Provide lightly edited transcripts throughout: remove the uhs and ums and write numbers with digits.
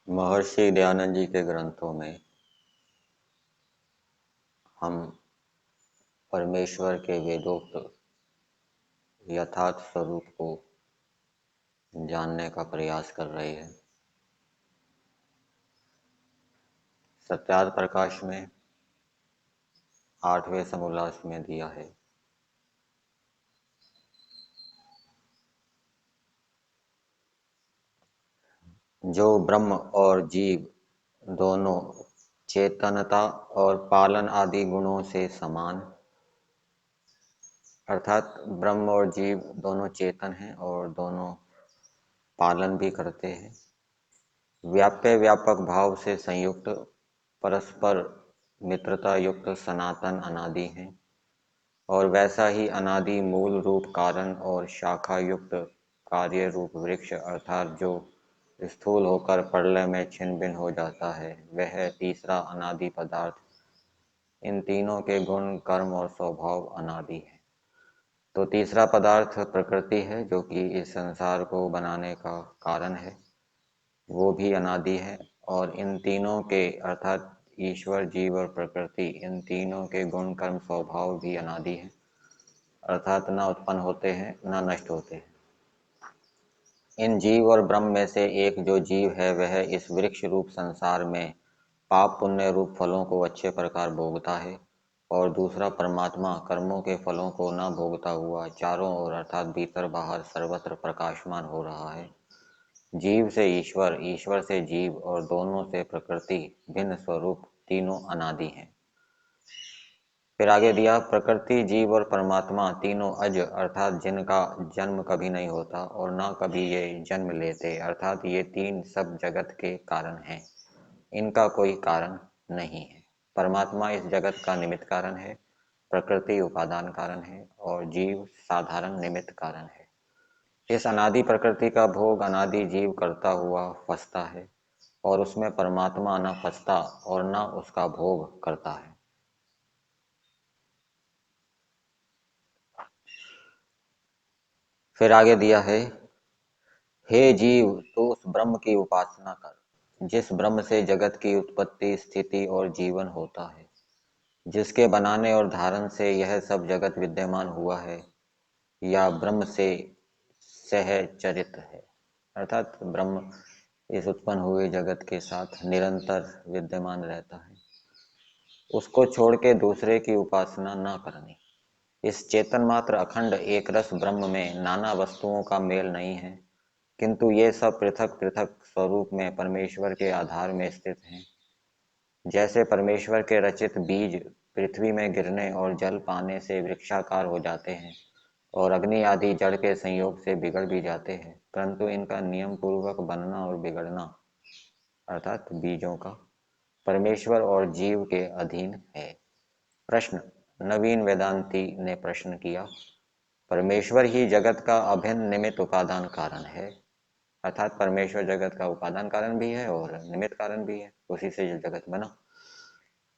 महर्षि दयानंद जी के ग्रंथों में हम परमेश्वर के वेदोक्त यथार्थ स्वरूप को जानने का प्रयास कर रहे हैं। सत्यार्थ प्रकाश में 8वें समोल्लास में दिया है। जो ब्रह्म और जीव दोनों चेतनता और पालन आदि गुणों से समान, अर्थात ब्रह्म और जीव दोनों चेतन हैं और दोनों पालन भी करते हैं, व्याप्य व्यापक भाव से संयुक्त, परस्पर मित्रता युक्त सनातन अनादि हैं और वैसा ही अनादि मूल रूप कारण और शाखा युक्त कार्य रूप वृक्ष अर्थात जो स्थूल होकर प्रलय में छिन्न भिन्न हो जाता है, वह तीसरा अनादि पदार्थ इन तीनों के गुण कर्म और स्वभाव अनादि है। तो तीसरा पदार्थ प्रकृति है, जो कि इस संसार को बनाने का कारण है, वो भी अनादि है। और इन तीनों के अर्थात ईश्वर, जीव और प्रकृति, इन तीनों के गुण कर्म स्वभाव भी अनादि है, अर्थात न उत्पन्न होते हैं न नष्ट होते हैं। इन जीव और ब्रह्म में से एक जो जीव है वह इस वृक्ष रूप संसार में पाप पुण्य रूप फलों को अच्छे प्रकार भोगता है और दूसरा परमात्मा कर्मों के फलों को न भोगता हुआ चारों ओर अर्थात भीतर बाहर सर्वत्र प्रकाशमान हो रहा है। जीव से ईश्वर, ईश्वर से जीव और दोनों से प्रकृति भिन्न स्वरूप तीनों अनादि हैं। फिर आगे दिया, प्रकृति, जीव और परमात्मा तीनों अज अर्थात जिनका जन्म कभी नहीं होता और ना कभी ये जन्म लेते, अर्थात ये तीन सब जगत के कारण हैं, इनका कोई कारण नहीं है। परमात्मा इस जगत का निमित्त कारण है, प्रकृति उपादान कारण है और जीव साधारण निमित्त कारण है। इस अनादि प्रकृति का भोग अनादि जीव करता हुआ फंसता है और उसमें परमात्मा न फंसता और न उसका भोग करता है। फिर आगे दिया है, हे जीव, तू उस ब्रह्म की उपासना कर जिस ब्रह्म से जगत की उत्पत्ति स्थिति और जीवन होता है, जिसके बनाने और धारण से यह सब जगत विद्यमान हुआ है, या ब्रह्म से सहचरित है, अर्थात ब्रह्म इस उत्पन्न हुए जगत के साथ निरंतर विद्यमान रहता है, उसको छोड़ के दूसरे की उपासना न करनी। इस चेतन मात्र अखंड एक रस ब्रह्म में नाना वस्तुओं का मेल नहीं है, किंतु ये सब पृथक पृथक स्वरूप में परमेश्वर के आधार में स्थित हैं। जैसे परमेश्वर के रचित बीज पृथ्वी में गिरने और जल पाने से वृक्षाकार हो जाते हैं और अग्नि आदि जड़ के संयोग से बिगड़ भी जाते हैं, परंतु इनका नियम पूर्वक बनना और बिगड़ना अर्थात बीजों का परमेश्वर और जीव के अधीन है। प्रश्न, नवीन वेदांती ने प्रश्न किया, परमेश्वर ही जगत का अभिन्न निमित्त उपादान कारण है, अर्थात परमेश्वर जगत का उपादान कारण भी है और निमित्त कारण भी है, उसी से जो जगत बना।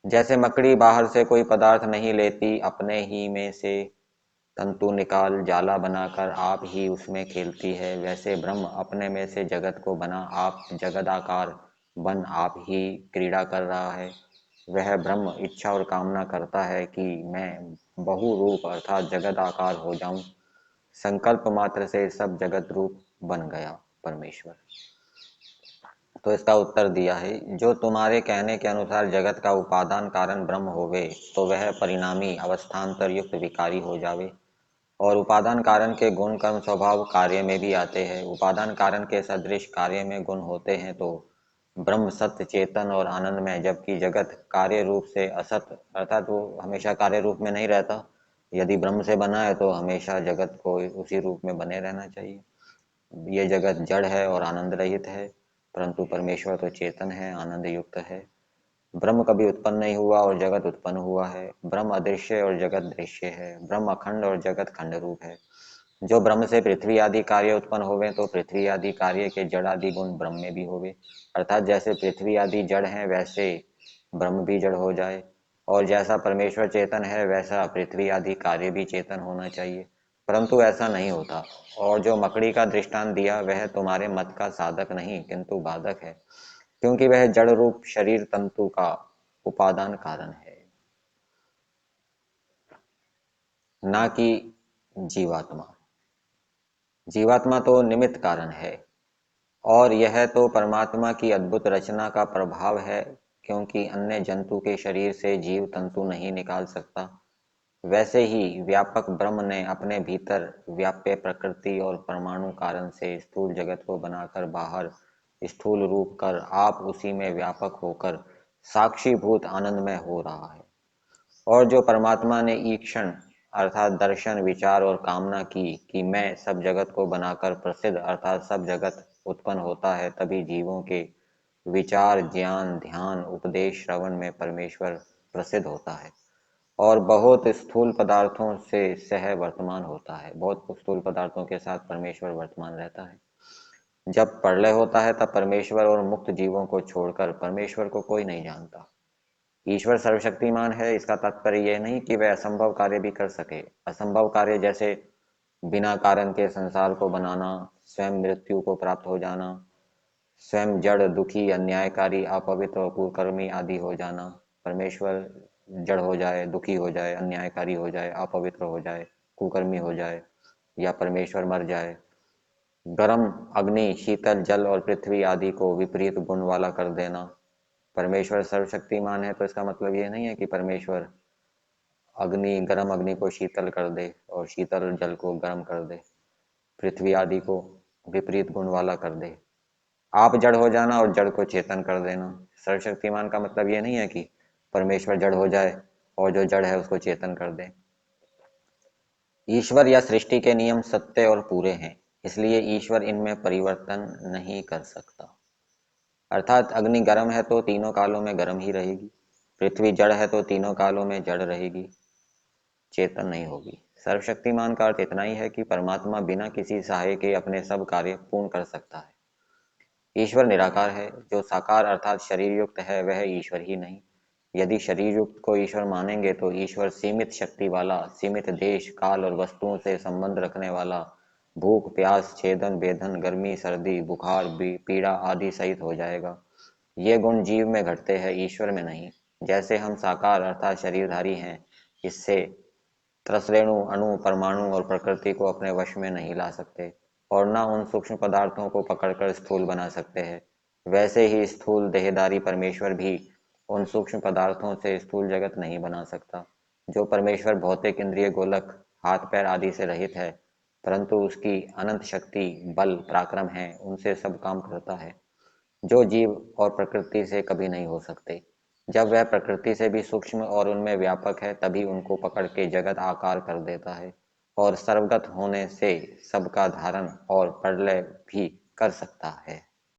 जैसे मकड़ी बाहर से कोई पदार्थ नहीं लेती, अपने ही में से तंतु निकाल जाला बनाकर आप ही उसमें खेलती है, वैसे ब्रह्म अपने में से जगत को बना आप जगदाकार बन आप ही क्रीड़ा कर रहा है। वह ब्रह्म इच्छा और कामना करता है कि मैं बहुरूप अर्थात जगत आकार हो जाऊं, संकल्प मात्र से सब जगत रूप बन गया परमेश्वर। तो इसका उत्तर दिया है, जो तुम्हारे कहने के अनुसार जगत का उपादान कारण ब्रह्म होवे, तो वह परिणामी अवस्थान्तर युक्त विकारी हो जावे और उपादान कारण के गुण कर्म स्वभाव कार्य में भी आते हैं। उपादान कारण के सदृश कार्य में गुण होते हैं तो ब्रह्म सत्य चेतन और आनंद में, जबकि जगत कार्य रूप से असत अर्थात वो हमेशा कार्य रूप में नहीं रहता। यदि ब्रह्म से बना है तो हमेशा जगत को उसी रूप में बने रहना चाहिए। ये जगत जड़ है और आनंद रहित है, परंतु परमेश्वर तो चेतन है, आनंद युक्त है। ब्रह्म कभी उत्पन्न नहीं हुआ और जगत उत्पन्न हुआ है। ब्रह्म अदृश्य और जगत दृश्य है। ब्रह्म अखंड और जगत खंड रूप है। जो ब्रह्म से पृथ्वी आदि कार्य उत्पन्न होवे, तो पृथ्वी आदि कार्य के जड़ आदि गुण ब्रह्म में भी होवे, अर्थात जैसे पृथ्वी आदि जड़ है वैसे ब्रह्म भी जड़ हो जाए, और जैसा परमेश्वर चेतन है वैसा पृथ्वी आदि कार्य भी चेतन होना चाहिए, परंतु ऐसा नहीं होता। और जो मकड़ी का दृष्टांत दिया वह तुम्हारे मत का साधक नहीं किंतु बाधक है, क्योंकि वह जड़ रूप शरीर तंतु का उपादान कारण है, ना कि जीवात्मा। जीवात्मा तो निमित्त कारण है, और यह तो परमात्मा की अद्भुत रचना का प्रभाव है, क्योंकि अन्य जंतु के शरीर से जीव तंतु नहीं निकाल सकता। वैसे ही व्यापक ब्रह्म ने अपने भीतर व्याप्य प्रकृति और परमाणु कारण से स्थूल जगत को बनाकर बाहर स्थूल रूप कर आप उसी में व्यापक होकर साक्षीभूत आनंदमय हो रहा है। और जो परमात्मा ने ईक्षण अर्थात दर्शन विचार और कामना की कि मैं सब जगत को बनाकर प्रसिद्ध अर्थात सब जगत उत्पन्न होता है, तभी जीवों के विचार ज्ञान ध्यान उपदेश श्रवण में परमेश्वर प्रसिद्ध होता है और बहुत स्थूल पदार्थों से सह वर्तमान होता है। बहुत स्थूल पदार्थों के साथ परमेश्वर वर्तमान रहता है। जब प्रलय होता है तब परमेश्वर और मुक्त जीवों को छोड़कर परमेश्वर को कोई नहीं जानता। ईश्वर सर्वशक्तिमान है, इसका तात्पर्य यह नहीं कि वह असंभव कार्य भी कर सके। असंभव कार्य जैसे बिना कारण के संसार को बनाना, स्वयं मृत्यु को प्राप्त हो जाना, स्वयं जड़ दुखी अन्यायकारी अपवित्र और कुकर्मी आदि हो जाना। परमेश्वर जड़ हो जाए, दुखी हो जाए, अन्यायकारी हो जाए, अपवित्र हो जाए, कुकर्मी हो जाए, या परमेश्वर मर जाए। गर्म अग्नि शीतल जल और पृथ्वी आदि को विपरीत गुण वाला कर देना। परमेश्वर सर्वशक्तिमान है तो इसका मतलब ये नहीं है कि परमेश्वर गर्म अग्नि को शीतल कर दे और शीतल जल को गर्म कर दे, पृथ्वी आदि को विपरीत गुण वाला कर दे। आप जड़ हो जाना और जड़ को चेतन कर देना। सर्वशक्तिमान का मतलब ये नहीं है कि परमेश्वर जड़ हो जाए और जो जड़ है उसको चेतन कर दे। ईश्वर या सृष्टि के नियम सत्य और पूरे हैं, इसलिए ईश्वर इनमें परिवर्तन नहीं कर सकता। अर्थात अग्नि गर्म है तो तीनों कालों में गर्म ही रहेगी, पृथ्वी जड़ है तो तीनों कालों में जड़ रहेगी, चेतन नहीं होगी। सर्वशक्तिमान का अर्थ इतना ही है कि परमात्मा बिना किसी सहाय के अपने सब कार्य पूर्ण कर सकता है। ईश्वर निराकार है। जो साकार अर्थात शरीर युक्त है वह ईश्वर ही नहीं। यदि शरीर युक्त को ईश्वर मानेंगे तो ईश्वर सीमित शक्ति वाला, सीमित देश काल और वस्तुओं से संबंध रखने वाला, भूख प्यास छेदन वेदन गर्मी सर्दी बुखार पीड़ा आदि सहित हो जाएगा। ये गुण जीव में घटते हैं, ईश्वर में नहीं। जैसे हम साकार अर्थात शरीरधारी हैं, इससे त्रसरेणु अणु परमाणु और प्रकृति को अपने वश में नहीं ला सकते और न उन सूक्ष्म पदार्थों को पकड़कर स्थूल बना सकते हैं। वैसे ही स्थूल देहधारी परमेश्वर भी उन सूक्ष्म पदार्थों से स्थूल जगत नहीं बना सकता। जो परमेश्वर भौतिक इंद्रिय गोलक हाथ पैर आदि से रहित है, परंतु उसकी अनंत शक्ति बल पराक्रम है, उनसे सब काम करता है, जो जीव और प्रकृति से कभी नहीं हो सकते। जब वह प्रकृति से भी सूक्ष्म और उनमें व्यापक है, तभी उनको पकड़ के जगत आकार कर देता है और सर्वगत होने से सबका धारण और प्रलय भी कर सकता है।